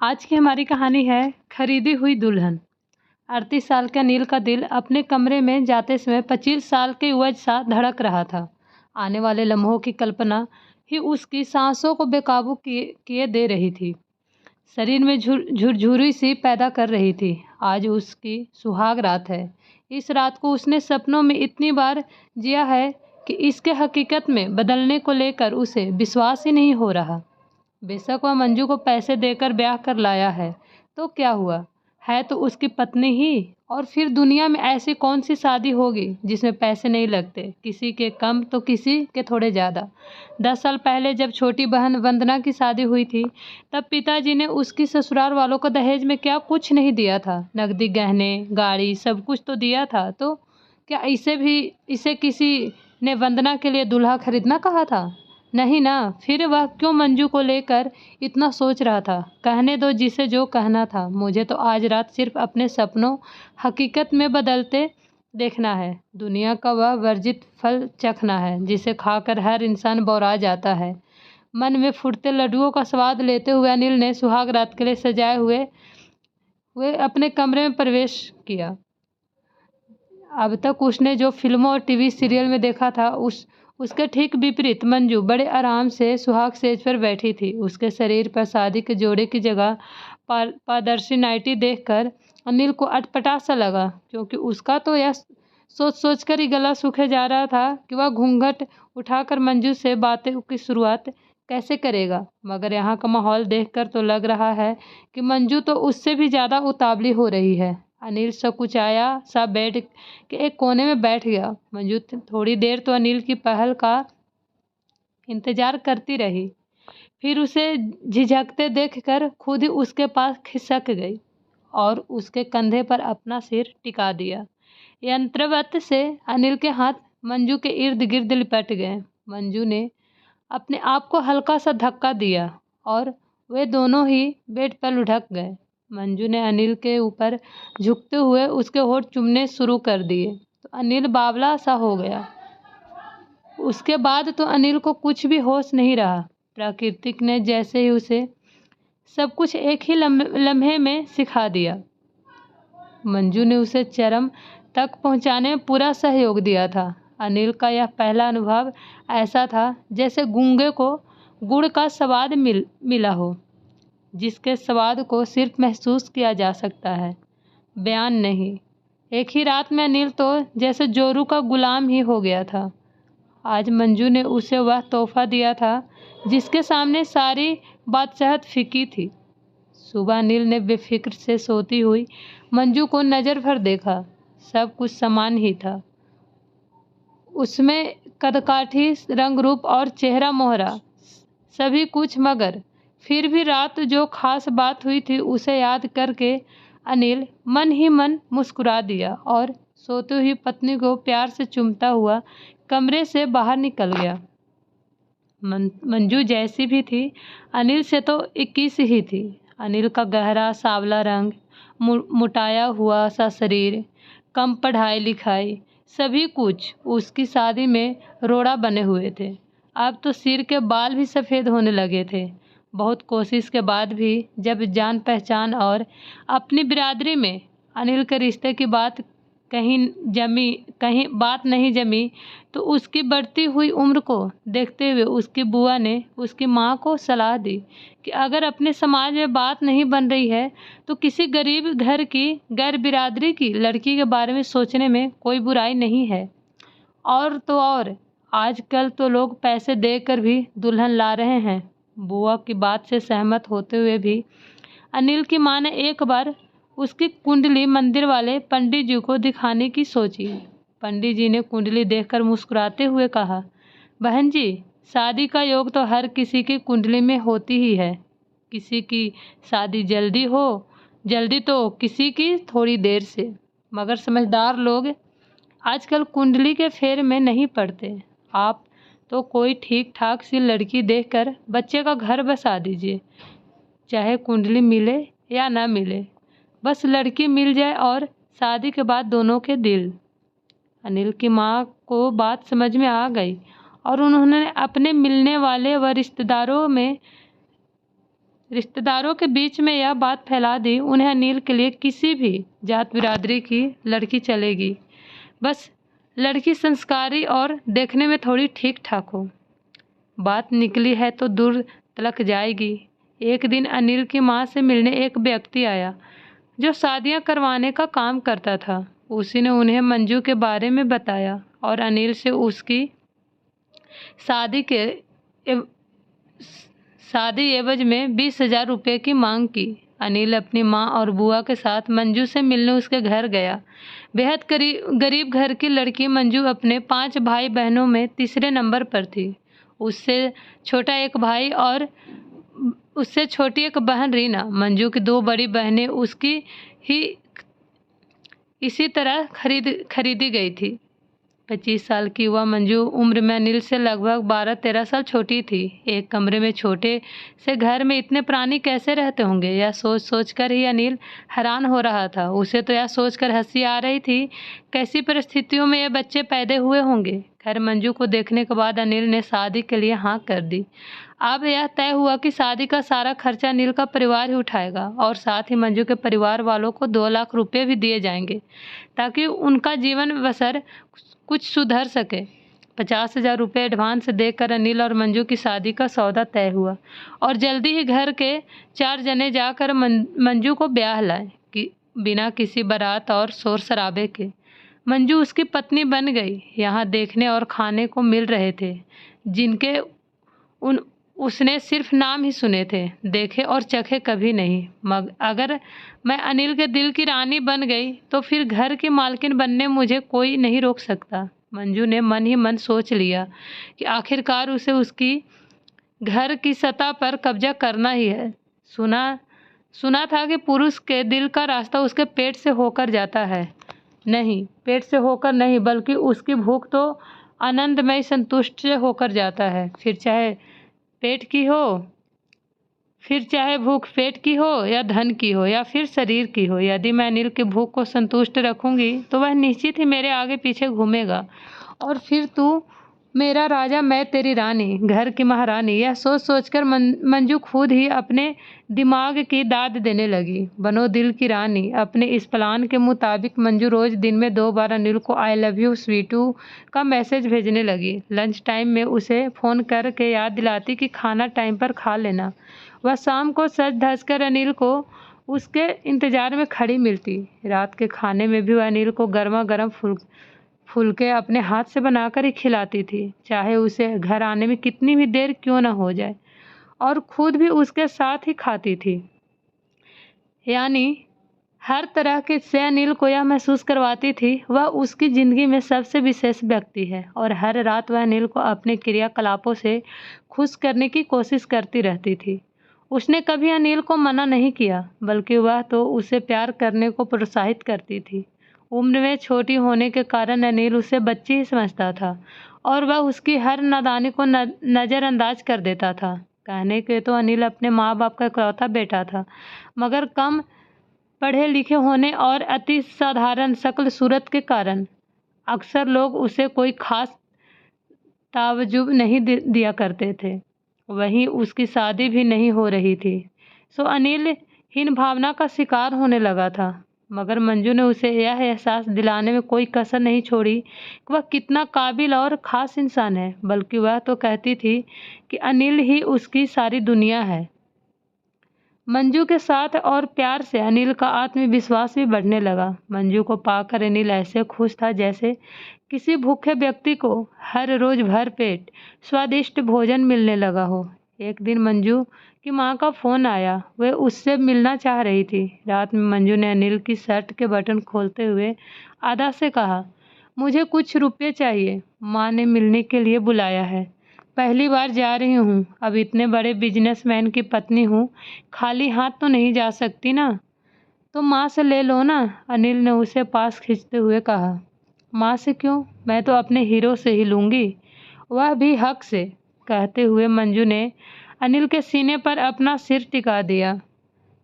आज की हमारी कहानी है खरीदी हुई दुल्हन। 38 साल के अनिल का दिल अपने कमरे में जाते समय 25 साल के युवक सा धड़क रहा था। आने वाले लम्हों की कल्पना ही उसकी सांसों को बेकाबू किए दे रही थी। शरीर में झुरझुरी सी पैदा कर रही थी। आज उसकी सुहाग रात है। इस रात को उसने सपनों में इतनी बार जिया है कि इसके हकीकत में बदलने को लेकर उसे विश्वास ही नहीं हो रहा। बेशक वह मंजू को पैसे देकर ब्याह कर लाया है, तो क्या हुआ, है तो उसकी पत्नी ही। और फिर दुनिया में ऐसी कौन सी शादी होगी जिसमें पैसे नहीं लगते, किसी के कम तो किसी के थोड़े ज़्यादा। 10 साल पहले जब छोटी बहन वंदना की शादी हुई थी, तब पिताजी ने उसकी ससुराल वालों को दहेज में क्या कुछ नहीं दिया था। नकदी, गहने, गाड़ी, सब कुछ तो दिया था। तो क्या इसे किसी ने वंदना के लिए दूल्हा खरीदना कहा था? नहीं ना। फिर वह क्यों मंजू को लेकर इतना सोच रहा था? कहने दो जिसे जो कहना था। मुझे तो आज रात सिर्फ अपने सपनों हकीकत में बदलते देखना है। दुनिया का वह वर्जित फल चखना है जिसे खाकर हर इंसान बौरा जाता है। मन में फूटते लड्डुओं का स्वाद लेते हुए अनिल ने सुहाग रात के लिए सजाए हुए अपने कमरे में प्रवेश किया। अब तक उसने जो फिल्मों और टीवी सीरियल में देखा था, उसके ठीक विपरीत मंजू बड़े आराम से सुहाग सेज पर बैठी थी। उसके शरीर पर शादी के जोड़े की जगह पारदर्शी नाइटी देखकर अनिल को अटपटा सा लगा, क्योंकि उसका तो यह सोच सोच कर ही गला सूखे जा रहा था कि वह घूंघट उठाकर मंजू से बातें की शुरुआत कैसे करेगा। मगर यहाँ का माहौल देखकर तो लग रहा है कि मंजू तो उससे भी ज़्यादा उतावली हो रही है। अनिल सकुचाया सा बेड के एक कोने में बैठ गया। मंजू थोड़ी देर तो अनिल की पहल का इंतजार करती रही, फिर उसे झिझकते देखकर खुद ही उसके पास खिसक गई और उसके कंधे पर अपना सिर टिका दिया। यंत्रवत से अनिल के हाथ मंजू के इर्द गिर्द लिपट गए। मंजू ने अपने आप को हल्का सा धक्का दिया और वे दोनों ही बेड पर लुढ़क गए। मंजू ने अनिल के ऊपर झुकते हुए उसके होठ चूमने शुरू कर दिए तो अनिल बावला सा हो गया। उसके बाद तो अनिल को कुछ भी होश नहीं रहा। प्राकृतिक ने जैसे ही उसे सब कुछ एक ही लम्हे में सिखा दिया। मंजू ने उसे चरम तक पहुंचाने में पूरा सहयोग दिया था। अनिल का यह पहला अनुभव ऐसा था जैसे गूंगे को गुड़ का स्वाद मिला हो, जिसके स्वाद को सिर्फ महसूस किया जा सकता है, बयान नहीं। एक ही रात में अनिल तो जैसे जोरू का गुलाम ही हो गया था। आज मंजू ने उसे वह तोहफा दिया था जिसके सामने सारी बादशाहत फीकी थी। सुबह अनिल ने बेफिक्र से सोती हुई मंजू को नज़र भर देखा। सब कुछ समान ही था उसमें, कदकाठी, रंग रूप और चेहरा मोहरा सभी कुछ। मगर फिर भी रात जो खास बात हुई थी उसे याद करके अनिल मन ही मन मुस्कुरा दिया और सोती हुई पत्नी को प्यार से चूमता हुआ कमरे से बाहर निकल गया। मंजू जैसी भी थी, अनिल से तो 21 ही थी। अनिल का गहरा सांवला रंग, मुटाया हुआ सा शरीर, कम पढ़ाई लिखाई, सभी कुछ उसकी शादी में रोड़ा बने हुए थे। अब तो सिर के बाल भी सफ़ेद होने लगे थे। बहुत कोशिश के बाद भी जब जान पहचान और अपनी बिरादरी में अनिल के रिश्ते की बात कहीं बात नहीं जमी, तो उसकी बढ़ती हुई उम्र को देखते हुए उसकी बुआ ने उसकी माँ को सलाह दी कि अगर अपने समाज में बात नहीं बन रही है तो किसी गरीब घर की गैर बिरादरी की लड़की के बारे में सोचने में कोई बुराई नहीं है। और तो और आजकल तो लोग पैसे देकर भी दुल्हन ला रहे हैं। बुआ की बात से सहमत होते हुए भी अनिल की माँ ने एक बार उसकी कुंडली मंदिर वाले पंडित जी को दिखाने की सोची। पंडित जी ने कुंडली देखकर मुस्कुराते हुए कहा, बहन जी, शादी का योग तो हर किसी की कुंडली में होती ही है। किसी की शादी जल्दी तो किसी की थोड़ी देर से। मगर समझदार लोग आजकल कुंडली के फेर में नहीं पड़ते। आप तो कोई ठीक ठाक सी लड़की देखकर बच्चे का घर बसा दीजिए, चाहे कुंडली मिले या ना मिले, बस लड़की मिल जाए और शादी के बाद दोनों के दिल। अनिल की माँ को बात समझ में आ गई और उन्होंने अपने मिलने वाले व रिश्तेदारों में रिश्तेदारों के बीच में यह बात फैला दी, उन्हें अनिल के लिए किसी भी जात बिरादरी की लड़की चलेगी, बस लड़की संस्कारी और देखने में थोड़ी ठीक ठाक हो। बात निकली है तो दूर तलक जाएगी। एक दिन अनिल की माँ से मिलने एक व्यक्ति आया जो शादियां करवाने का काम करता था। उसी ने उन्हें मंजू के बारे में बताया और अनिल से उसकी शादी के एव- शादी एवज में 20,000 रुपये की मांग की। अनिल अपनी माँ और बुआ के साथ मंजू से मिलने उसके घर गया। बेहद गरीब घर की लड़की मंजू अपने 5 भाई बहनों में तीसरे नंबर पर थी। उससे छोटा एक भाई और उससे छोटी एक बहन रीना। मंजू की 2 बड़ी बहनें उसकी ही इसी तरह खरीदी गई थी। 25 साल की युवा मंजू उम्र में अनिल से लगभग 12-13 साल छोटी थी। एक कमरे में छोटे से घर में इतने प्राणी कैसे रहते होंगे, यह सोच कर ही अनिल हैरान हो रहा था। उसे तो यह सोचकर हंसी आ रही थी, कैसी परिस्थितियों में ये बच्चे पैदा हुए होंगे। खैर, मंजू को देखने के बाद अनिल ने शादी के लिए हाँ कर दी। अब यह तय हुआ कि शादी का सारा खर्चा अनिल का परिवार ही उठाएगा और साथ ही मंजू के परिवार वालों को 2 लाख रुपए भी दिए जाएंगे ताकि उनका जीवन बसर कुछ सुधर सके। 50,000 रुपये एडवांस देकर अनिल और मंजू की शादी का सौदा तय हुआ और जल्दी ही घर के 4 जने जाकर मंजू को ब्याह लाए कि बिना किसी बारात और शोर शराबे के। मंजू उसकी पत्नी बन गई। यहाँ देखने और खाने को मिल रहे थे जिनके उसने सिर्फ नाम ही सुने थे, देखे और चखे कभी नहीं। अगर मैं अनिल के दिल की रानी बन गई तो फिर घर की मालकिन बनने मुझे कोई नहीं रोक सकता। मंजू ने मन ही मन सोच लिया कि आखिरकार उसे उसकी घर की सतह पर कब्जा करना ही है। सुना था कि पुरुष के दिल का रास्ता उसके पेट से होकर जाता है। नहीं, पेट से होकर नहीं, बल्कि उसकी भूख तो आनंदमय संतुष्ट से होकर जाता है। फिर चाहे भूख पेट की हो या धन की हो या फिर शरीर की हो। यदि मैं अनिल की भूख को संतुष्ट रखूंगी तो वह निश्चित ही मेरे आगे पीछे घूमेगा और फिर तू मेरा राजा, मैं तेरी रानी, घर की महारानी। यह सोचकर मंजू खुद ही अपने दिमाग की दाद देने लगी। बनो दिल की रानी। अपने इस प्लान के मुताबिक मंजू रोज दिन में 2 बार अनिल को आई लव यू स्वीटू का मैसेज भेजने लगी। लंच टाइम में उसे फ़ोन करके याद दिलाती कि खाना टाइम पर खा लेना। वह शाम को सज धज कर अनिल को उसके इंतज़ार में खड़ी मिलती। रात के खाने में भी वह अनिल को गर्मा गर्म फुलके अपने हाथ से बनाकर ही खिलाती थी, चाहे उसे घर आने में कितनी भी देर क्यों न हो जाए, और खुद भी उसके साथ ही खाती थी। यानी हर तरह के से अनिल को यह महसूस करवाती थी वह उसकी ज़िंदगी में सबसे विशेष व्यक्ति है और हर रात वह अनिल को अपने क्रियाकलापों से खुश करने की कोशिश करती रहती थी। उसने कभी अनिल को मना नहीं किया, बल्कि वह तो उसे प्यार करने को प्रोत्साहित करती थी। उम्र में छोटी होने के कारण अनिल उसे बच्ची ही समझता था और वह उसकी हर नादानी को नज़रअंदाज कर देता था। कहने के तो अनिल अपने माँ बाप का इकलौता बेटा था, मगर कम पढ़े लिखे होने और अति साधारण शक्ल सूरत के कारण अक्सर लोग उसे कोई खास तावजुब नहीं दिया करते थे। वहीं उसकी शादी भी नहीं हो रही थी, सो अनिल हीन भावना का शिकार होने लगा था। मगर मंजू ने उसे यह एहसास दिलाने में कोई कसर नहीं छोड़ी कि वह कितना काबिल और ख़ास इंसान है, बल्कि वह तो कहती थी कि अनिल ही उसकी सारी दुनिया है। मंजू के साथ और प्यार से अनिल का आत्मविश्वास भी बढ़ने लगा। मंजू को पाकर अनिल ऐसे खुश था जैसे किसी भूखे व्यक्ति को हर रोज भर पेट स्वादिष्ट भोजन मिलने लगा हो। एक दिन मंजू की माँ का फ़ोन आया, वह उससे मिलना चाह रही थी। रात में मंजू ने अनिल की शर्ट के बटन खोलते हुए आदा से कहा, मुझे कुछ रुपये चाहिए, माँ ने मिलने के लिए बुलाया है। पहली बार जा रही हूँ, अब इतने बड़े बिजनेसमैन की पत्नी हूँ, खाली हाथ तो नहीं जा सकती ना। तो माँ से ले लो ना, अनिल ने उसे पास खींचते हुए कहा। माँ से क्यों, मैं तो अपने हीरो से ही लूँगी, वह भी हक से। कहते हुए मंजू ने अनिल के सीने पर अपना सिर टिका दिया।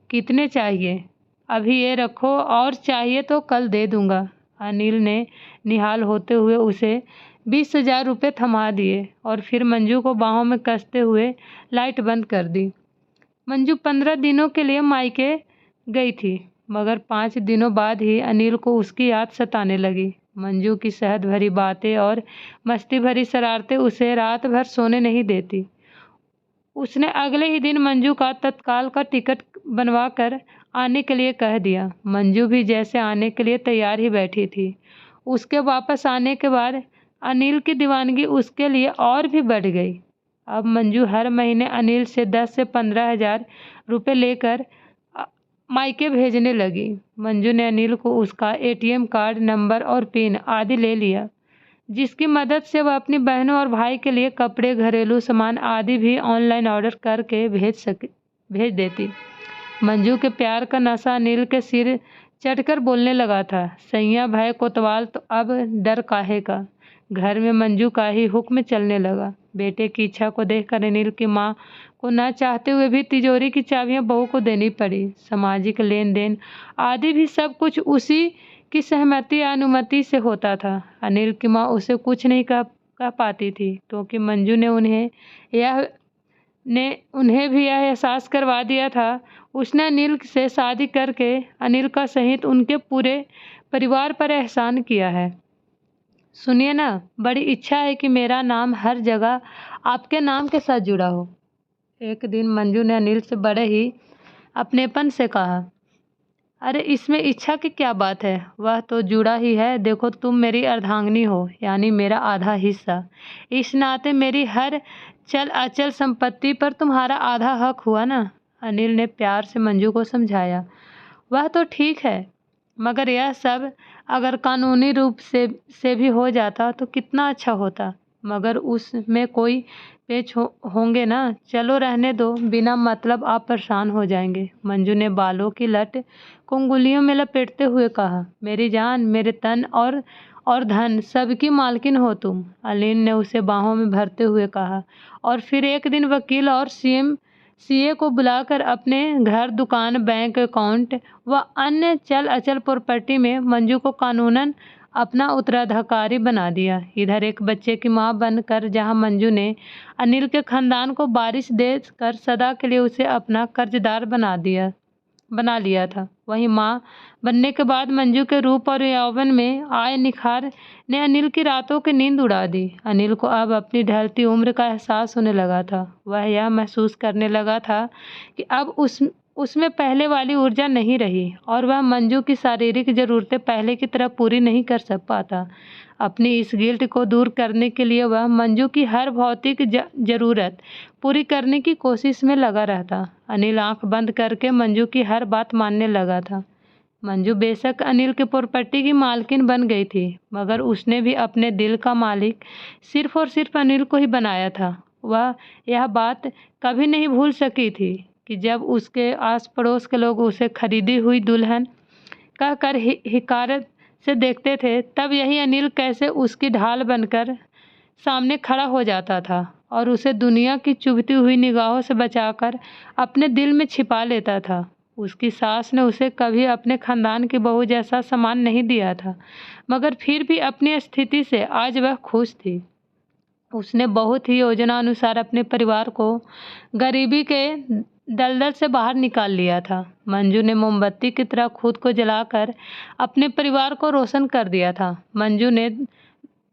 कितने चाहिए? अभी ये रखो, और चाहिए तो कल दे दूँगा। अनिल ने निहाल होते हुए उसे 20,000 रुपये थमा दिए और फिर मंजू को बाहों में कसते हुए लाइट बंद कर दी। मंजू 15 दिनों के लिए मायके गई थी, मगर 5 दिनों बाद ही अनिल को उसकी याद सताने लगी। मंजू की शहद भरी बातें और मस्ती भरी शरारतें उसे रात भर सोने नहीं देती। उसने अगले ही दिन मंजू का तत्काल का टिकट बनवा कर आने के लिए कह दिया। मंजू भी जैसे आने के लिए तैयार ही बैठी थी। उसके वापस आने के बाद अनिल की दीवानगी उसके लिए और भी बढ़ गई। अब मंजू हर महीने अनिल से 10 से 15,000 रुपये लेकर मायके भेजने लगी। मंजू ने अनिल को उसका एटीएम कार्ड नंबर और पिन आदि ले लिया, जिसकी मदद से वह अपनी बहनों और भाई के लिए कपड़े, घरेलू सामान आदि भी ऑनलाइन ऑर्डर करके भेज देती। मंजू के प्यार का नशा अनिल के सिर चढ़कर बोलने लगा था, सैया भय कोतवाल तो अब डर काहे का। घर में मंजू का ही हुक्म चलने लगा। बेटे की इच्छा को देखकर अनिल की माँ को न चाहते हुए भी तिजोरी की चाबियां बहू को देनी पड़ी। सामाजिक लेन देन आदि भी सब कुछ उसी की सहमति या अनुमति से होता था। अनिल की माँ उसे कुछ नहीं कह पाती थी, क्योंकि मंजू ने उन्हें भी यह एहसास करवा दिया था। उसने अनिल से शादी करके अनिल का सहित उनके पूरे परिवार पर एहसान किया है। सुनिए ना, बड़ी इच्छा है कि मेरा नाम हर जगह आपके नाम के साथ जुड़ा हो। एक दिन मंजू ने अनिल से बड़े ही अपनेपन से कहा, अरे इसमें इच्छा की क्या बात है, वह तो जुड़ा ही है। देखो तुम मेरी अर्धांगिनी हो, यानी मेरा आधा हिस्सा। इस नाते मेरी हर चल अचल संपत्ति पर तुम्हारा आधा हक हुआ ना। अनिल ने प्यार से मंजू को समझाया। वह तो ठीक है, मगर यह सब अगर कानूनी रूप से भी हो जाता तो कितना अच्छा होता, मगर उसमें कोई पेच होंगे ना। चलो रहने दो, बिना मतलब आप परेशान हो जाएंगे। मंजू ने बालों की लट को उंगलियों में लपेटते हुए कहा, मेरी जान, मेरे तन और धन सबकी मालकिन हो तुम। अनिल ने उसे बाहों में भरते हुए कहा, और फिर एक दिन वकील और सीए को बुलाकर अपने घर, दुकान, बैंक अकाउंट व अन्य चल अचल प्रॉपर्टी में मंजू को कानूनन अपना उत्तराधिकारी बना दिया। इधर एक बच्चे की मां बनकर जहां मंजू ने अनिल के खानदान को बारिश देकर सदा के लिए उसे अपना कर्जदार बना लिया था, वहीं मां बनने के बाद मंजू के रूप और यौवन में आए निखार ने अनिल की रातों की नींद उड़ा दी। अनिल को अब अपनी ढलती उम्र का एहसास होने लगा था। वह यह महसूस करने लगा था कि अब उसमें पहले वाली ऊर्जा नहीं रही और वह मंजू की शारीरिक ज़रूरतें पहले की तरह पूरी नहीं कर पाता। अपनी इस गिल्ट को दूर करने के लिए वह मंजू की हर भौतिक ज़रूरत पूरी करने की कोशिश में लगा रहता। अनिल आंख बंद करके मंजू की हर बात मानने लगा था। मंजू बेशक अनिल की प्रॉपर्टी की मालकिन बन गई थी, मगर उसने भी अपने दिल का मालिक सिर्फ और सिर्फ अनिल को ही बनाया था। वह यह बात कभी नहीं भूल सकी थी कि जब उसके आस पड़ोस के लोग उसे खरीदी हुई दुल्हन कहकर हिकारत से देखते थे, तब यही अनिल कैसे उसकी ढाल बनकर सामने खड़ा हो जाता था और उसे दुनिया की चुभती हुई निगाहों से बचाकर अपने दिल में छिपा लेता था। उसकी सास ने उसे कभी अपने खानदान की बहू जैसा सम्मान नहीं दिया था, मगर फिर भी अपनी स्थिति से आज वह खुश थी। उसने बहुत ही योजना अनुसार अपने परिवार को गरीबी के दलदल से बाहर निकाल लिया था। मंजू ने मोमबत्ती की तरह खुद को जलाकर अपने परिवार को रोशन कर दिया था। मंजू ने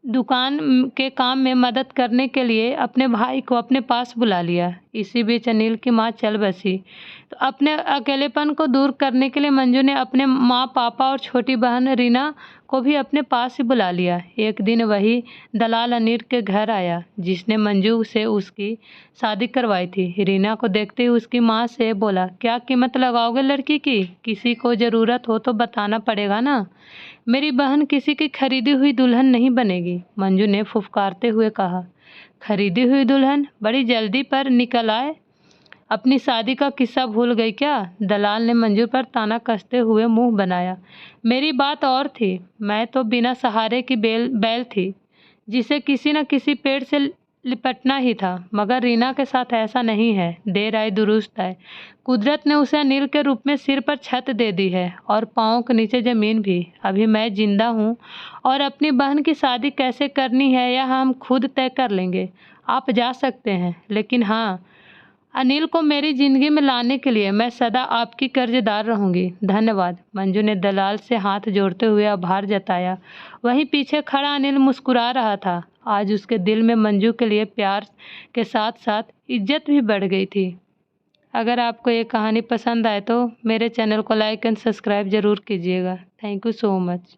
दुकान के काम में मदद करने के लिए अपने भाई को अपने पास बुला लिया। इसी बीच अनिल की मां चल बसी, तो अपने अकेलेपन को दूर करने के लिए मंजू ने अपने माँ, पापा और छोटी बहन रीना को भी अपने पास ही बुला लिया। एक दिन वही दलाल अनिल के घर आया जिसने मंजू से उसकी शादी करवाई थी। रीना को देखते ही उसकी माँ से बोला, क्या कीमत लगाओगे लड़की की? किसी को ज़रूरत हो तो बताना पड़ेगा ना। मेरी बहन किसी की खरीदी हुई दुल्हन नहीं बनेगी। मंजू ने फुफकारते हुए कहा, खरीदी हुई दुल्हन? बड़ी जल्दी पर निकल आए, अपनी शादी का किस्सा भूल गई क्या? दलाल ने मंजू पर ताना कसते हुए मुंह बनाया। मेरी बात और थी, मैं तो बिना सहारे की बैल थी जिसे किसी न किसी पेड़ से लिपटना ही था, मगर रीना के साथ ऐसा नहीं है। देर आई दुरुस्त है। कुदरत ने उसे अनिल के रूप में सिर पर छत दे दी है और पाँव के नीचे ज़मीन भी। अभी मैं जिंदा हूँ और अपनी बहन की शादी कैसे करनी है यह हम खुद तय कर लेंगे। आप जा सकते हैं, लेकिन हाँ, अनिल को मेरी ज़िंदगी में लाने के लिए मैं सदा आपकी कर्जदार रहूँगी। धन्यवाद। मंजू ने दलाल से हाथ जोड़ते हुए आभार जताया। वहीं पीछे खड़ा अनिल मुस्कुरा रहा था। आज उसके दिल में मंजू के लिए प्यार के साथ साथ इज्जत भी बढ़ गई थी। अगर आपको ये कहानी पसंद आए तो मेरे चैनल को लाइक एंड सब्सक्राइब ज़रूर कीजिएगा। Thank you so much.